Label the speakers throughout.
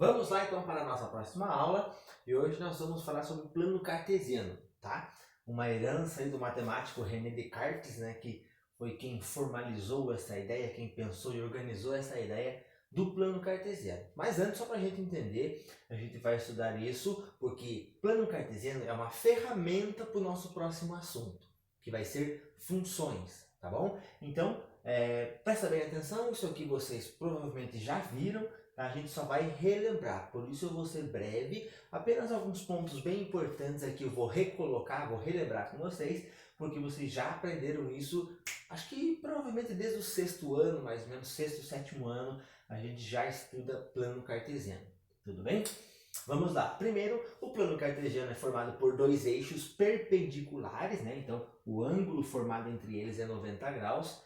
Speaker 1: Vamos lá então para a nossa próxima aula e hoje nós vamos falar sobre o plano cartesiano, tá? Uma herança aí do matemático René Descartes, né, que foi quem formalizou essa ideia, quem pensou e organizou essa ideia do plano cartesiano. Mas antes, só para a gente entender, a gente vai estudar isso porque plano cartesiano é uma ferramenta para o nosso próximo assunto, que vai ser funções, tá bom? Então, presta bem atenção, isso aqui vocês provavelmente já viram, a gente só vai relembrar, por isso eu vou ser breve, apenas alguns pontos bem importantes aqui eu vou recolocar, vou relembrar com vocês, porque vocês já aprenderam isso, acho que provavelmente desde o sexto ano, mais ou menos, sexto, sétimo ano, a gente já estuda plano cartesiano, tudo bem? Vamos lá, primeiro o plano cartesiano é formado por dois eixos perpendiculares, né? Então o ângulo formado entre eles é 90 graus,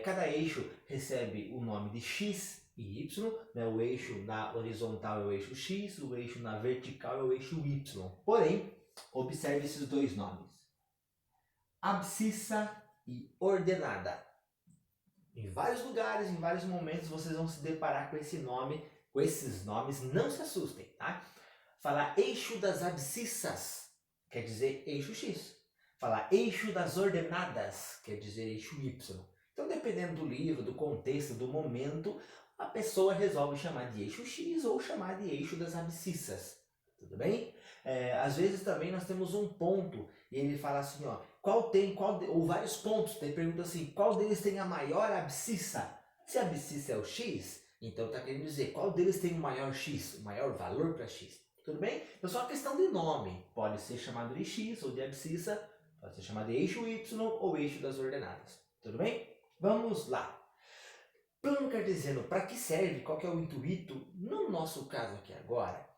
Speaker 1: cada eixo recebe o nome de x e y, né? O eixo na horizontal é o eixo x, o eixo na vertical é o eixo y. Porém, observe esses dois nomes: abscissa e ordenada. Em vários lugares, em vários momentos, vocês vão se deparar com esse nome, com esses nomes, não se assustem, tá? Falar eixo das abscissas quer dizer eixo x. Falar eixo das ordenadas quer dizer eixo y. Então, dependendo do livro, do contexto, do momento, a pessoa resolve chamar de eixo x ou chamar de eixo das abscissas. Tudo bem? Às vezes também nós temos um ponto e ele fala assim, ó, ou vários pontos, ele pergunta assim, qual deles tem a maior abscissa? Se a abscissa é o x, então está querendo dizer qual deles tem o maior x, o maior valor para x. Tudo bem? Então só uma questão de nome, pode ser chamado de x ou de abscissa, pode ser chamado de eixo y ou eixo das ordenadas. Tudo bem? Vamos lá. Plano cartesiano, para que serve? Qual que é o intuito? No nosso caso aqui agora,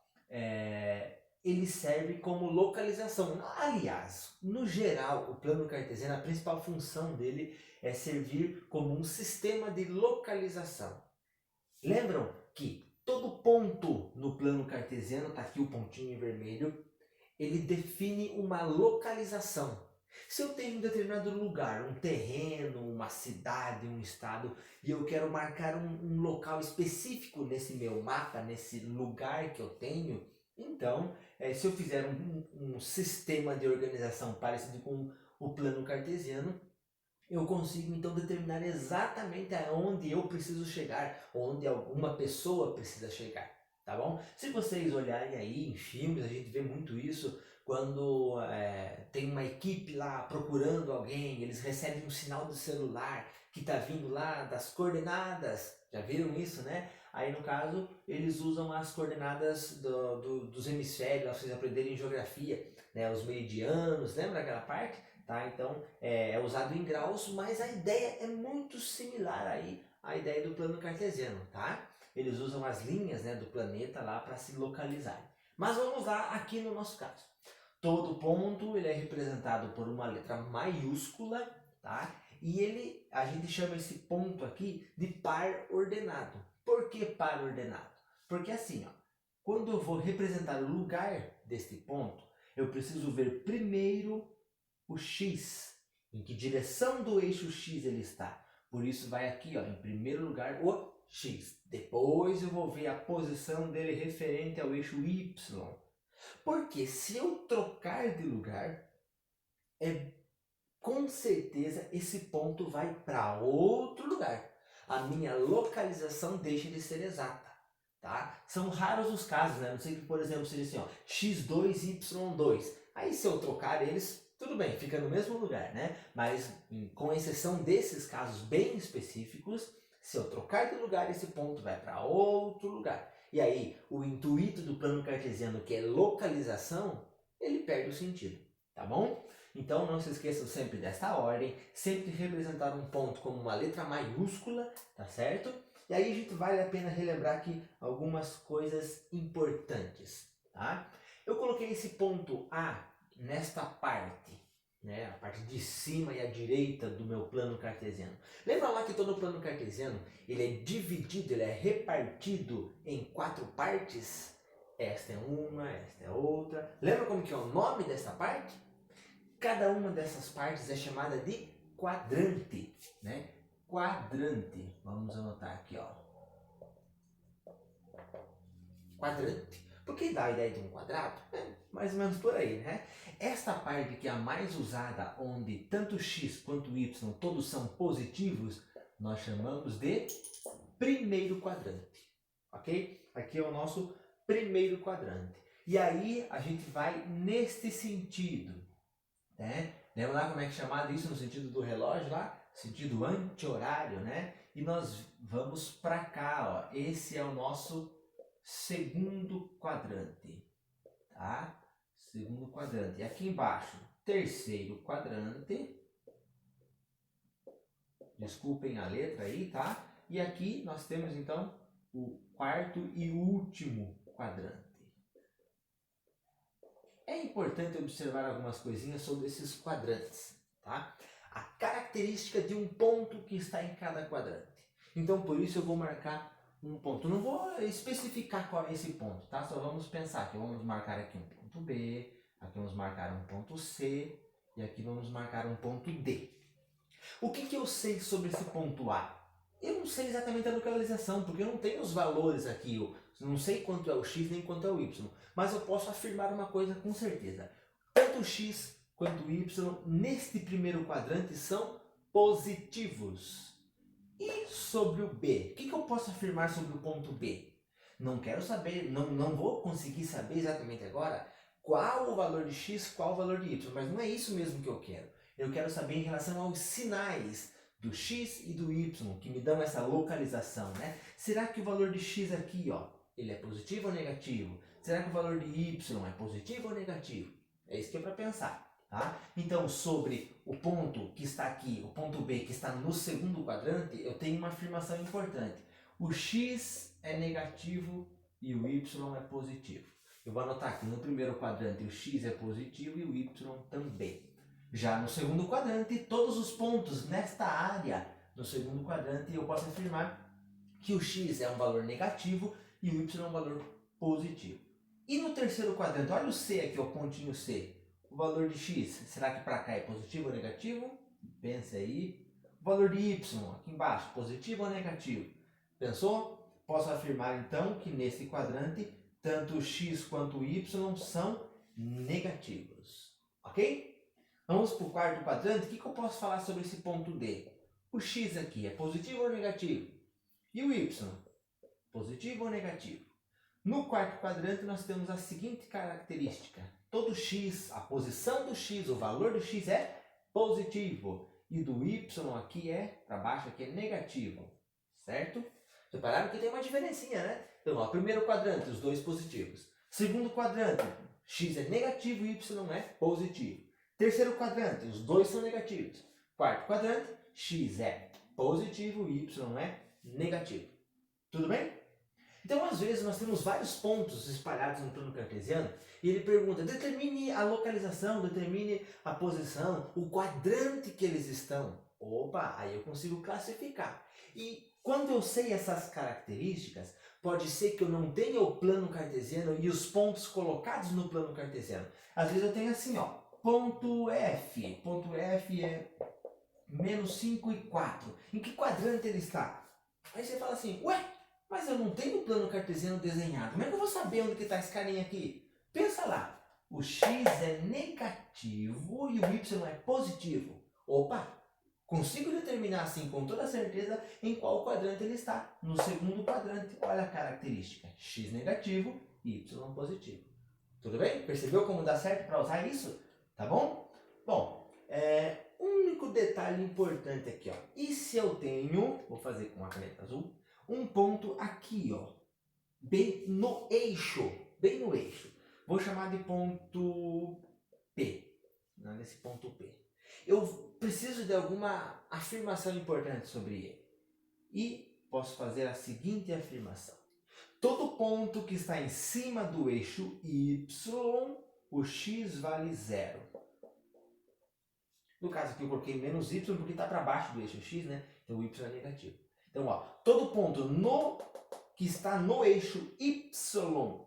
Speaker 1: ele serve como localização. Aliás, no geral, o plano cartesiano, a principal função dele é servir como um sistema de localização. Lembram que todo ponto no plano cartesiano, está aqui o pontinho em vermelho, ele define uma localização. Se eu tenho um determinado lugar, um terreno, uma cidade, um estado, e eu quero marcar um local específico nesse meu mapa, nesse lugar que eu tenho, então, se eu fizer um sistema de organização parecido com o plano cartesiano, eu consigo então determinar exatamente aonde eu preciso chegar, onde alguma pessoa precisa chegar, tá bom? Se vocês olharem aí em filmes, a gente vê muito isso, quando tem uma equipe lá procurando alguém, eles recebem um sinal do celular que está vindo lá das coordenadas, já viram isso, né? Aí no caso, eles usam as coordenadas dos hemisférios, para vocês aprenderem geografia, né? Os meridianos, lembra aquela parte? Tá? Então é usado em graus, mas a ideia é muito similar aí à ideia do plano cartesiano, tá? Eles usam as linhas, né, do planeta lá para se localizar. Mas vamos lá aqui no nosso caso. Todo ponto ele é representado por uma letra maiúscula, tá? E a gente chama esse ponto aqui de par ordenado. Por que par ordenado? Porque assim, ó, quando eu vou representar o lugar deste ponto, eu preciso ver primeiro o x, em que direção do eixo x ele está. Por isso vai aqui, ó, em primeiro lugar o x. Depois eu vou ver a posição dele referente ao eixo y. Porque se eu trocar de lugar, com certeza esse ponto vai para outro lugar. A minha localização deixa de ser exata. Tá? São raros os casos, né? Não sei que, por exemplo, seja assim, ó, x2, y2. Aí se eu trocar eles, tudo bem, fica no mesmo lugar, né? Mas com exceção desses casos bem específicos, se eu trocar de lugar, esse ponto vai para outro lugar. E aí, o intuito do plano cartesiano, que é localização, ele perde o sentido, tá bom? Então não se esqueçam sempre desta ordem, sempre representar um ponto como uma letra maiúscula, tá certo? E aí a gente vale a pena relembrar aqui algumas coisas importantes, tá? Eu coloquei esse ponto A nesta parte, né? A parte de cima e a direita do meu plano cartesiano. Lembra lá que todo plano cartesiano, ele é dividido, ele é repartido em 4 partes? Esta é uma, esta é outra. Lembra como que é o nome dessa parte? Cada uma dessas partes é chamada de quadrante, né? Quadrante. Vamos anotar aqui, ó. quadrante. Porque dá a ideia de um quadrado? É mais ou menos por aí, né? Esta parte que é a mais usada, onde tanto x quanto y todos são positivos, nós chamamos de primeiro quadrante, ok? Aqui é o nosso primeiro quadrante. E aí a gente vai neste sentido, né? Lembra lá como é que é chamado isso no sentido do relógio lá? Sentido anti-horário, né? E nós vamos para cá, ó. Esse é o nosso segundo quadrante, tá? Segundo quadrante. E aqui embaixo, terceiro quadrante. Desculpem a letra aí, tá? E aqui nós temos então o quarto e último quadrante. É importante observar algumas coisinhas sobre esses quadrantes, tá? A característica de um ponto que está em cada quadrante. Então, por isso eu vou marcar um ponto. Não vou especificar qual é esse ponto, tá? Só vamos pensar que vamos marcar aqui um ponto B, aqui vamos marcar um ponto C e aqui vamos marcar um ponto D. O que eu sei sobre esse ponto A? Eu não sei exatamente a localização, porque eu não tenho os valores aqui. Eu não sei quanto é o x nem quanto é o y. Mas eu posso afirmar uma coisa com certeza. Tanto o x quanto o y neste primeiro quadrante são positivos. E sobre o B? O que eu posso afirmar sobre o ponto B? Não quero saber, não vou conseguir saber exatamente agora qual o valor de x, qual o valor de y. Mas não é isso mesmo que eu quero. Eu quero saber em relação aos sinais do x e do y, que me dão essa localização, né? Será que o valor de x aqui, ó, ele é positivo ou negativo? Será que o valor de y é positivo ou negativo? É isso que é para pensar, tá? Então, sobre o ponto que está aqui, o ponto B que está no segundo quadrante, eu tenho uma afirmação importante. O x é negativo e o y é positivo. Eu vou anotar aqui no primeiro quadrante o x é positivo e o y também. Já no segundo quadrante, todos os pontos nesta área, no segundo quadrante, eu posso afirmar que o x é um valor negativo e o y é um valor positivo. E no terceiro quadrante, olha o C aqui, o pontinho C. O valor de x, será que para cá é positivo ou negativo? Pense aí. O valor de y, aqui embaixo, positivo ou negativo? Pensou? Posso afirmar então que nesse quadrante, tanto o x quanto o y são negativos. Ok? Vamos para o quarto quadrante. O que eu posso falar sobre esse ponto D? O x aqui é positivo ou negativo? E o y? Positivo ou negativo? No quarto quadrante nós temos a seguinte característica. Todo x, a posição do x, o valor do x é positivo. E do y aqui para baixo aqui é negativo. Certo? Repararam que tem uma diferencinha, né? Então, ó, primeiro quadrante, os dois positivos. Segundo quadrante, x é negativo e y é positivo. Terceiro quadrante, os dois são negativos. Quarto quadrante, x é positivo e y é negativo. Tudo bem? Então, às vezes, nós temos vários pontos espalhados no plano cartesiano e ele pergunta, determine a localização, determine a posição, o quadrante que eles estão. Opa, aí eu consigo classificar. E quando eu sei essas características, pode ser que eu não tenha o plano cartesiano e os pontos colocados no plano cartesiano. Às vezes eu tenho assim, ó, ponto F. Ponto F é menos 5 e 4. Em que quadrante ele está? Aí você fala assim, ué, mas eu não tenho o plano cartesiano desenhado. Como é que eu vou saber onde está esse carinha aqui? Pensa lá, o x é negativo e o y é positivo. Opa, consigo determinar assim com toda certeza em qual quadrante ele está. No segundo quadrante, olha a característica, x negativo e y positivo. Tudo bem? Percebeu como dá certo para usar isso? Tá bom? Bom, único detalhe importante aqui, ó. E se eu tenho, vou fazer com a caneta azul, um ponto aqui, ó, bem no eixo, Vou chamar de ponto P, nesse ponto P. Eu preciso de alguma afirmação importante sobre ele. E posso fazer a seguinte afirmação. Todo ponto que está em cima do eixo Y, o x vale 0. No caso aqui eu coloquei menos y porque está para baixo do eixo x, né? Então o y é negativo. Então, ó, todo ponto que está no eixo y,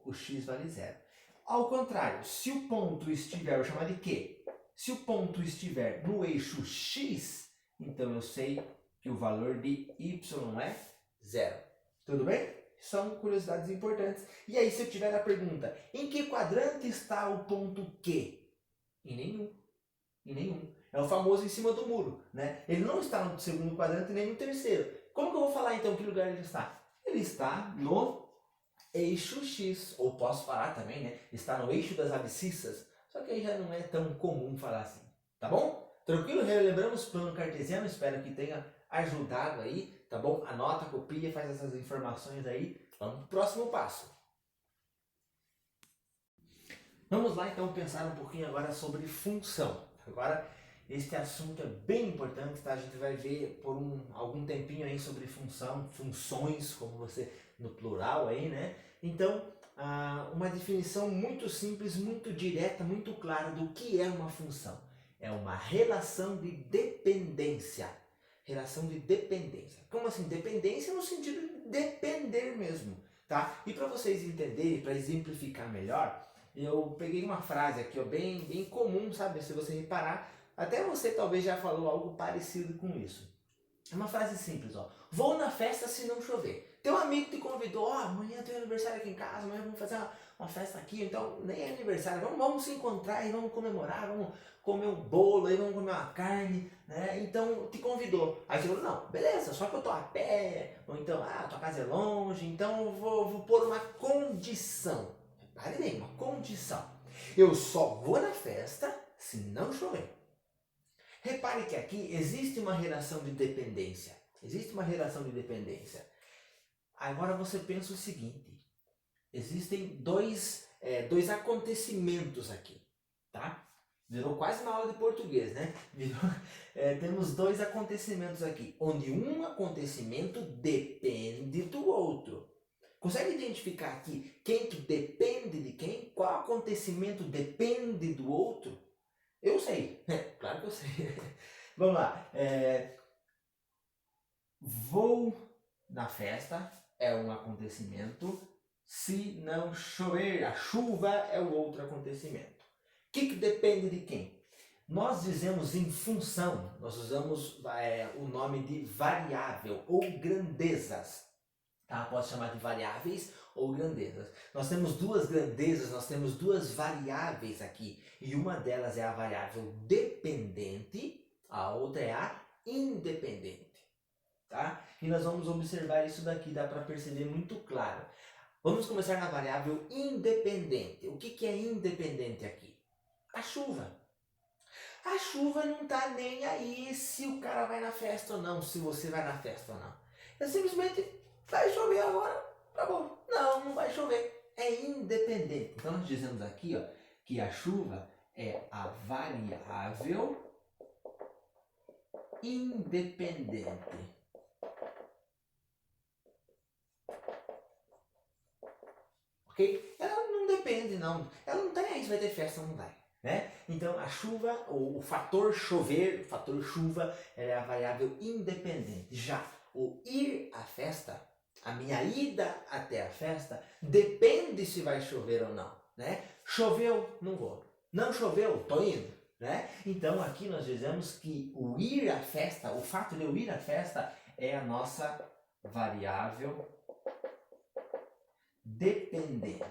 Speaker 1: o x vale 0. Ao contrário, se o ponto estiver, eu vou chamar de Q. Se o ponto estiver no eixo x, então eu sei que o valor de y é 0. Tudo bem? São curiosidades importantes. E aí, se eu tiver a pergunta, em que quadrante está o ponto Q? Em nenhum. Em nenhum. É o famoso em cima do muro, né? Ele não está no segundo quadrante nem no terceiro. Como que eu vou falar então que lugar ele está? Ele está no eixo X, ou posso falar também, né? Está no eixo das abscissas. Só que aí já não é tão comum falar assim, tá bom? Tranquilo? Relembramos plano cartesiano, espero que tenha ajudado aí, tá bom? Anota, copia, faz essas informações aí. Vamos pro próximo passo. Vamos lá então pensar um pouquinho agora sobre função. Agora, este assunto é bem importante, tá? A gente vai ver por algum tempinho aí sobre função, funções, como você no plural aí, né? Então, uma definição muito simples, muito direta, muito clara do que é uma função. É uma relação de dependência. Relação de dependência. Como assim? Dependência no sentido de depender mesmo, tá? E para vocês entenderem, para exemplificar melhor, eu peguei uma frase aqui, ó, bem comum, sabe? Se você reparar, até você talvez já falou algo parecido com isso. É uma frase simples, ó. Vou na festa se não chover. Teu amigo te convidou, ó, amanhã tem aniversário aqui em casa, amanhã vamos fazer uma festa aqui, então nem é aniversário, vamos se encontrar e vamos comemorar, vamos comer um bolo, aí vamos comer uma carne, né? Então te convidou. Aí você falou, não, beleza, só que eu tô a pé, ou então, tua casa é longe, então eu vou pôr uma condição. Repare bem, uma condição. Eu só vou na festa se não chover. Repare que aqui existe uma relação de dependência. Existe uma relação de dependência. Agora você pensa o seguinte. Existem dois acontecimentos aqui. Tá? Virou quase uma aula de português, né? Temos dois acontecimentos aqui. Onde um acontecimento depende do outro. Consegue identificar aqui quem que depende de quem? Qual acontecimento depende do outro? Eu sei, claro que eu sei. Vamos lá. Vou na festa é um acontecimento. Se não chover, a chuva é o outro acontecimento. O que depende de quem? Nós dizemos em função, nós usamos o nome de variável ou grandezas. Tá? Pode chamar de variáveis ou grandezas. Nós temos duas grandezas, nós temos duas variáveis aqui. E uma delas é a variável dependente, a outra é a independente. Tá? E nós vamos observar isso daqui, dá para perceber muito claro. Vamos começar na variável independente. O que é independente aqui? A chuva. A chuva não está nem aí se o cara vai na festa ou não, se você vai na festa ou não. É simplesmente, vai chover agora, tá bom. Não vai chover. É independente. Então nós dizemos aqui, ó, que a chuva é a variável independente. Ok? Ela não depende, não. Ela não tem aí se vai ter festa ou não vai. Né? Então a chuva, o fator chover, o fator chuva, é a variável independente. Já o ir à festa, a minha ida até a festa, depende se vai chover ou não. Né? Choveu, não vou. Não choveu, tô indo. Né? Então aqui nós dizemos que o ir à festa, o fato de eu ir à festa é a nossa variável dependente.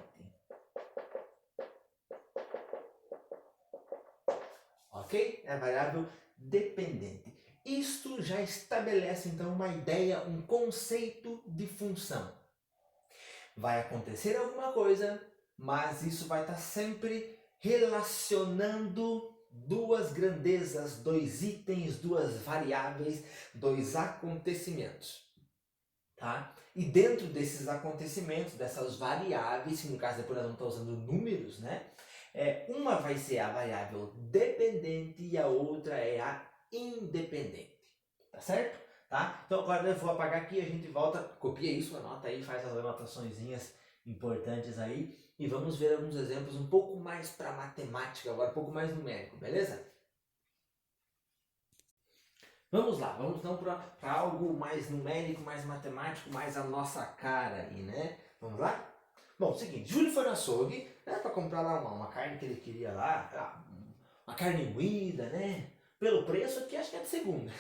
Speaker 1: Ok? É a variável dependente. Isto já estabelece então uma ideia, um conceito de função. Vai acontecer alguma coisa, mas isso vai estar sempre relacionando duas grandezas, dois itens, duas variáveis, dois acontecimentos. Tá? E dentro desses acontecimentos, dessas variáveis, que no caso depois nós vamos estar usando números, né? Uma vai ser a variável dependente e a outra é a independente. Tá certo? Tá? Então agora eu vou apagar aqui, a gente volta, copia isso, anota aí, faz as anotaçõezinhas importantes aí e vamos ver alguns exemplos um pouco mais para matemática, agora um pouco mais numérico, beleza? Vamos lá, vamos então para algo mais numérico, mais matemático, mais a nossa cara aí, né? Vamos lá? Bom, seguinte, Júlio foi no açougue, né, para comprar lá uma carne que ele queria lá, uma carne moída, né? Pelo preço aqui, acho que é de segunda,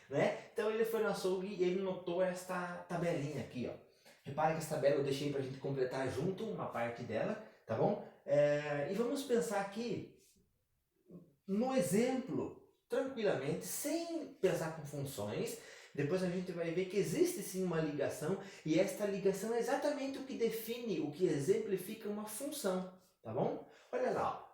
Speaker 1: né? Então ele foi no açougue e ele notou esta tabelinha aqui, ó. Repare que essa tabela eu deixei para a gente completar junto uma parte dela, tá bom? E vamos pensar aqui no exemplo, tranquilamente, sem pensar com funções. Depois a gente vai ver que existe sim uma ligação, e esta ligação é exatamente o que define, o que exemplifica uma função, tá bom? Olha lá, ó.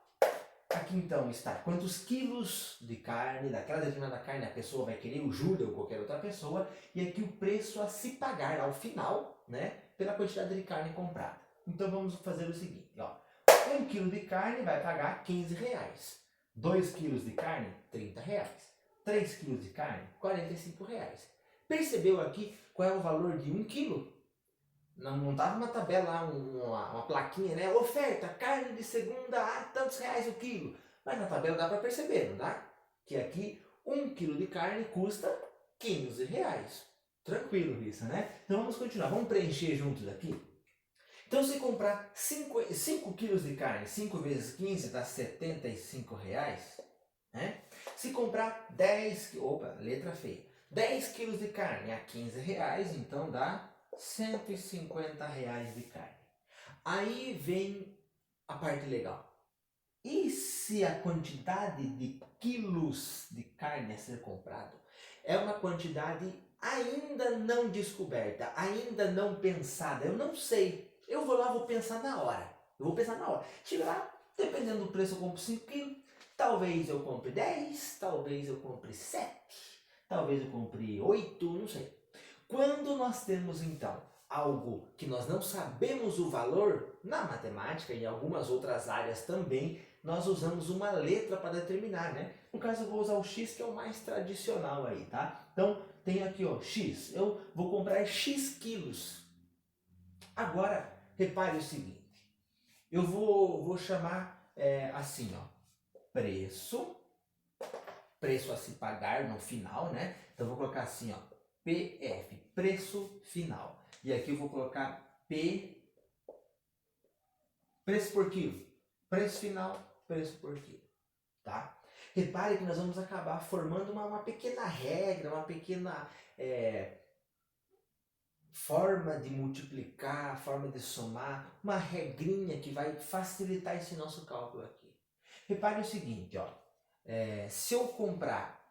Speaker 1: Aqui então está quantos quilos de carne, daquela determinada carne a pessoa vai querer, o Júlio ou qualquer outra pessoa, e aqui o preço a se pagar ao final, né, pela quantidade de carne comprada. Então vamos fazer o seguinte, ó. 1 quilo de carne vai pagar 15 reais. 2 quilos de carne, 30 reais. 3 quilos de carne, 45 reais. Percebeu aqui qual é o valor de 1 quilo? Não estava uma tabela, uma plaquinha, né? Oferta, carne de segunda a tantos reais o quilo. Mas na tabela dá para perceber, não dá? Que aqui 1 quilo de carne custa 15 reais. Tranquilo isso, né? Então vamos continuar, vamos preencher juntos aqui. Então se comprar 5 quilos de carne, 5 vezes 15 dá 75 reais. Né? Se comprar 10, opa, letra feia, 10 quilos de carne a 15 reais, então dá 150 reais de carne. Aí vem a parte legal. E se a quantidade de quilos de carne a ser comprado é uma quantidade ainda não descoberta, ainda não pensada? Eu não sei. Eu vou lá, vou pensar na hora. Eu vou pensar na hora. Chega lá, dependendo do preço eu compro 5 quilos. Talvez eu compre 10, talvez eu compre 7, talvez eu compre 8, não sei. Quando nós temos então algo que nós não sabemos o valor, na matemática e em algumas outras áreas também, nós usamos uma letra para determinar, né? No caso eu vou usar o X, que é o mais tradicional aí, tá? Então tem aqui, ó, X. Eu vou comprar X quilos. Agora, repare o seguinte. Eu vou chamar assim, ó, preço a se pagar no final, né? Então eu vou colocar assim, ó, PF, preço final. E aqui eu vou colocar P, preço por quilo. Preço final, preço por quilo, tá? Repare que nós vamos acabar formando uma pequena regra, uma pequena forma de multiplicar, forma de somar, uma regrinha que vai facilitar esse nosso cálculo aqui. Repare o seguinte, ó, se eu comprar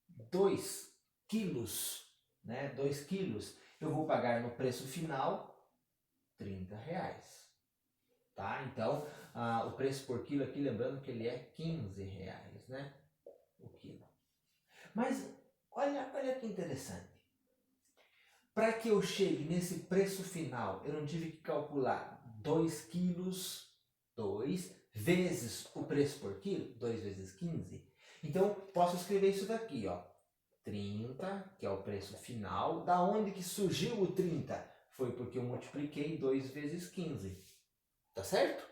Speaker 1: 2 quilos, né, 2 quilos, eu vou pagar no preço final 30 reais. Tá? Então, o preço por quilo aqui, lembrando que ele é 15 reais, né? O quilo. Mas, olha que interessante. Para que eu chegue nesse preço final, eu não tive que calcular 2 quilos, 2 vezes o preço por quilo, 2 vezes 15. Então, posso escrever isso daqui, ó. 30, que é o preço final. Da onde que surgiu o 30? Foi porque eu multipliquei 2 vezes 15. Tá certo?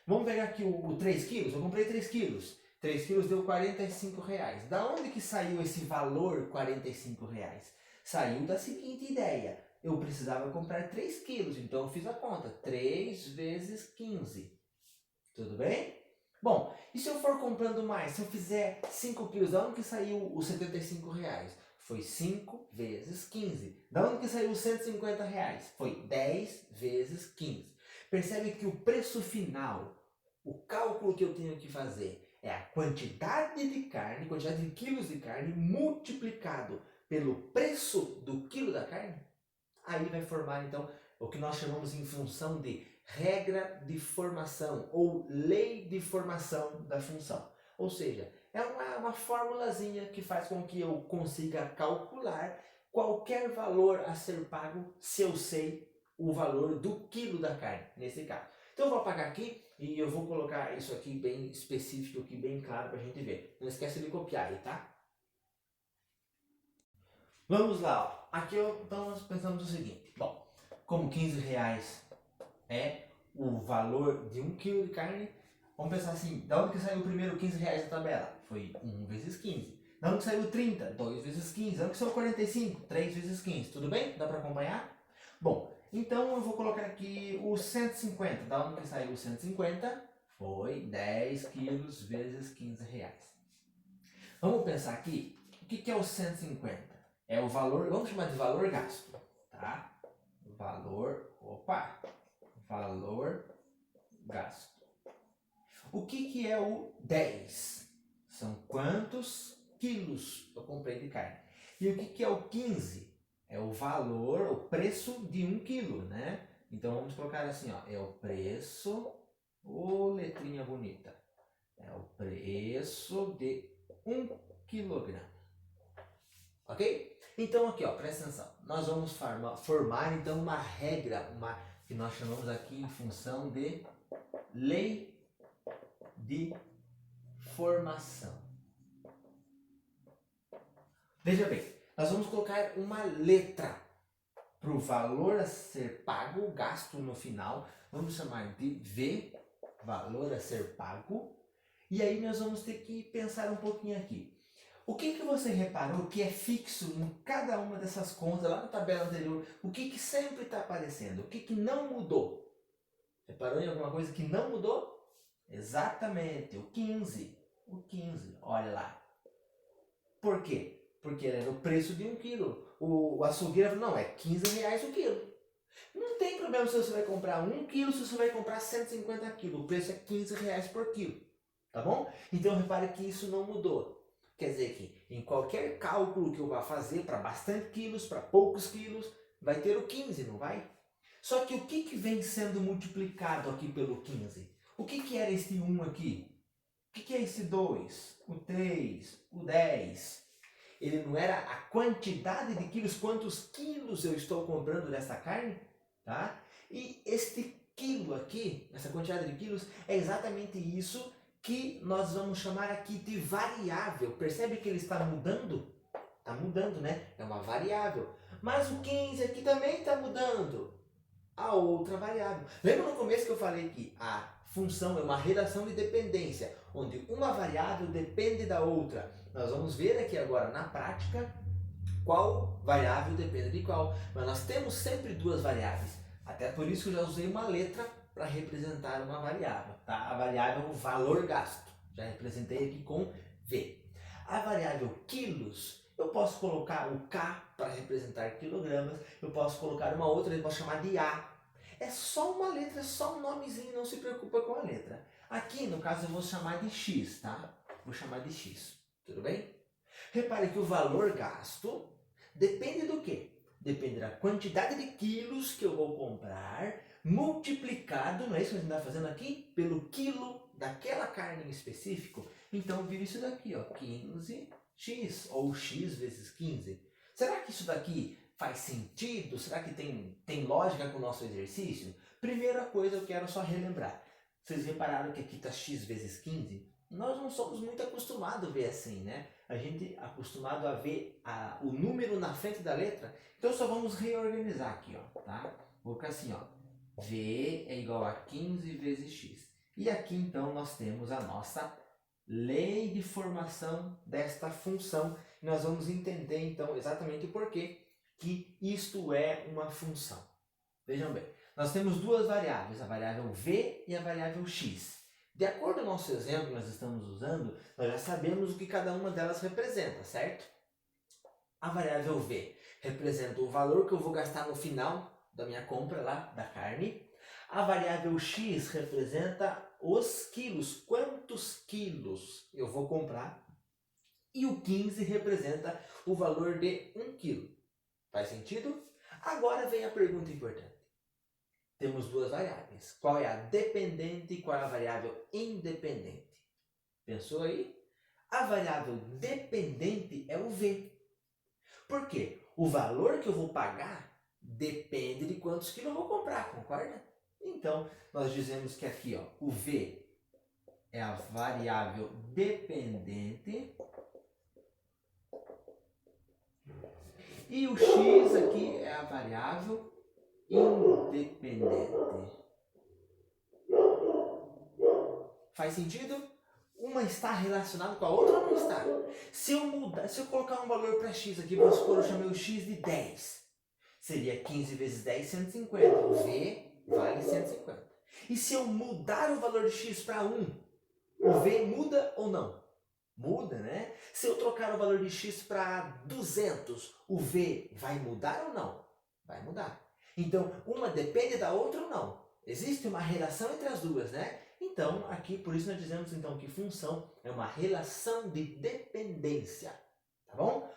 Speaker 1: Vamos pegar aqui o 3 quilos. Eu comprei 3 quilos. 3 quilos deu 45 reais. Da onde que saiu esse valor 45 reais? Saiu da seguinte ideia. Eu precisava comprar 3 quilos, então eu fiz a conta. 3 vezes 15. Tudo bem? Bom, e se eu for comprando mais? Se eu fizer 5 quilos, da onde que saiu os 75 reais? Foi 5 vezes 15. Da onde que saiu os 150 reais? Foi 10 vezes 15. Percebe que o preço final, o cálculo que eu tenho que fazer, é a quantidade de carne, quantidade de quilos de carne multiplicado pelo preço do quilo da carne? Aí vai formar então o que nós chamamos em função de regra de formação ou lei de formação da função. Ou seja, é uma formulazinha que faz com que eu consiga calcular qualquer valor a ser pago se eu sei o valor do quilo da carne, nesse caso. Então eu vou apagar aqui e eu vou colocar isso aqui bem específico, aqui bem claro para a gente ver. Não esquece de copiar aí, tá? Vamos lá, ó. Aqui então nós pensamos o seguinte. Bom, como 15 reais é o valor de 1 kg de carne, vamos pensar assim, da onde que saiu o primeiro 15 reais da tabela? Foi 1 vezes 15. Da onde que saiu 30? 2 vezes 15. Da onde que saiu 45? 3 vezes 15. Tudo bem? Dá para acompanhar? Bom, então eu vou colocar aqui o 150. Da onde que saiu o 150? Foi 10 quilos vezes 15 reais. Vamos pensar aqui, o que é o 150? É o valor, vamos chamar de valor gasto, tá? valor gasto. O que é o 10? São quantos quilos eu comprei de carne. E o que é o 15? É o valor, o preço de 1 quilo, né? Então vamos colocar assim, ó, é o preço, letrinha bonita, é o preço de 1 quilograma. Ok? Então aqui, ó, presta atenção. Nós vamos formar então uma regra, que nós chamamos aqui em função de lei de formação. Veja bem, nós vamos colocar uma letra para o valor a ser pago, o gasto no final. Vamos chamar de V, valor a ser pago. E aí nós vamos ter que pensar um pouquinho aqui. O que você reparou que é fixo em cada uma dessas contas lá na tabela anterior? O que sempre está aparecendo? O que não mudou? Reparou em alguma coisa que não mudou? Exatamente, o 15. O 15, olha lá. Por quê? Porque era o preço de 1 quilo. O açougueiro falou, não, é 15 reais o quilo. Não tem problema se você vai comprar 1 quilo, se você vai comprar 150 quilos. O preço é 15 reais por quilo. Tá bom? Então repare que isso não mudou. Quer dizer que em qualquer cálculo que eu vá fazer, para bastante quilos, para poucos quilos, vai ter o 15, não vai? Só que o que vem sendo multiplicado aqui pelo 15? O que era esse 1 aqui? O que é esse 2? O 3? O 10? Ele não era a quantidade de quilos, quantos quilos eu estou comprando dessa carne? Tá? E este quilo aqui, essa quantidade de quilos, é exatamente isso que nós vamos chamar aqui de variável. Percebe que ele está mudando? Está mudando, né? É uma variável. Mas o 15 aqui também está mudando. A outra variável. Lembra no começo que eu falei que a função é uma relação de dependência, onde uma variável depende da outra. Nós vamos ver aqui agora na prática qual variável depende de qual. Mas nós temos sempre duas variáveis. Até por isso que eu já usei uma letra para representar uma variável. Tá? A variável é o valor gasto. Já representei aqui com V. A variável quilos, eu posso colocar o K para representar quilogramas. Eu posso colocar uma outra, eu posso chamar de A. É só uma letra, é só um nomezinho, não se preocupa com a letra. Aqui, no caso, eu vou chamar de X, tá? Vou chamar de X. Tudo bem? Repare que o valor gasto depende do quê? Depende da quantidade de quilos que eu vou comprar, multiplicado, não é isso que a gente está fazendo aqui? Pelo quilo daquela carne em específico. Então, vira isso daqui, ó, 15x, ou x vezes 15. Será que isso daqui faz sentido? Será que tem lógica com o nosso exercício? Primeira coisa, eu quero só relembrar. Vocês repararam que aqui está x vezes 15? Nós não somos muito acostumados a ver assim, né? A gente é acostumado a ver o número na frente da letra. Então só vamos reorganizar aqui, ó, tá? Vou colocar assim, ó. V é igual a 15 vezes x. E aqui então nós temos a nossa lei de formação desta função. E nós vamos entender então exatamente o porquê que isto é uma função. Vejam bem, nós temos duas variáveis, a variável v e a variável x. De acordo com o nosso exemplo que nós estamos usando, nós já sabemos o que cada uma delas representa, certo? A variável v representa o valor que eu vou gastar no final da minha compra lá da carne. A variável x representa os quilos, quantos quilos eu vou comprar. E o 15 representa o valor de 1 quilo. Faz sentido? Agora vem a pergunta importante. Temos duas variáveis. Qual é a dependente e qual é a variável independente? Pensou aí? A variável dependente é o V. Por quê? O valor que eu vou pagar depende de quantos quilos eu vou comprar, concorda? Então, nós dizemos que aqui, ó, o V é a variável dependente e o X aqui é a variável independente. Faz sentido? Uma está relacionada com a outra ou não está? Se eu colocar um valor para x aqui, vamos supor, eu chamei o x de 10. Seria 15 vezes 10, 150. O v vale 150. E se eu mudar o valor de x para 1, o v muda ou não? Muda, né? Se eu trocar o valor de x para 200, o v vai mudar ou não? Vai mudar. Então, uma depende da outra ou não? Existe uma relação entre as duas, né? Então, aqui, por isso nós dizemos então que função é uma relação de dependência, tá bom?